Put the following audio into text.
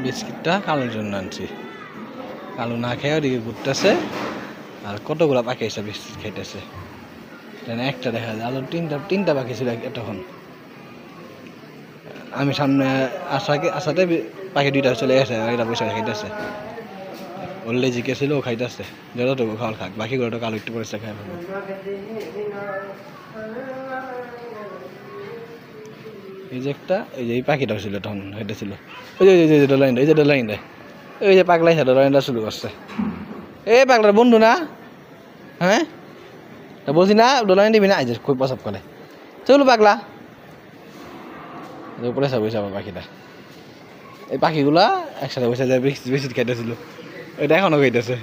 বিস্কিটটা কালোর জন্য আনছি, কালো না খেয়ে ওদিকে ঘুরতেছে আর কতগুলা পাখি এসে বিস্কিট খাইতেছে। একটা দেখা যায়, আলো তিনটা পাখি ছিল তখন। আমি সামনে আসাতে পাখি দুইটা চলে গেছে, একটা বসে খাইতেছে। ওরলে জিকে ছিল ও খাইতেছে, যতটুকু খাওয়ার খাক, বাকিগুলো তো কালো একটু পরিষ্কার খাই ফেলবো। এই যে একটা, এই যে এই পাখিটাও ছিল তখন, এটা ছিল ওই যে ডলাইনটা, এই যে ডলাইনটা, ওই যে পাগলাই সাথে ডলাইনটা শুরু করছে। এই পাগলার বন্ধু না? হ্যাঁ বলছি না, ডলাইন দিবি না? এই যে খুব প্রসাব করে, চলো পাগলা। উপরে সব বসে আমার পাখিটা, এই পাখিগুলা একসাথে বসে যায় বিস্কিট খাইতেছিল, এটা এখনো খাইতেছে।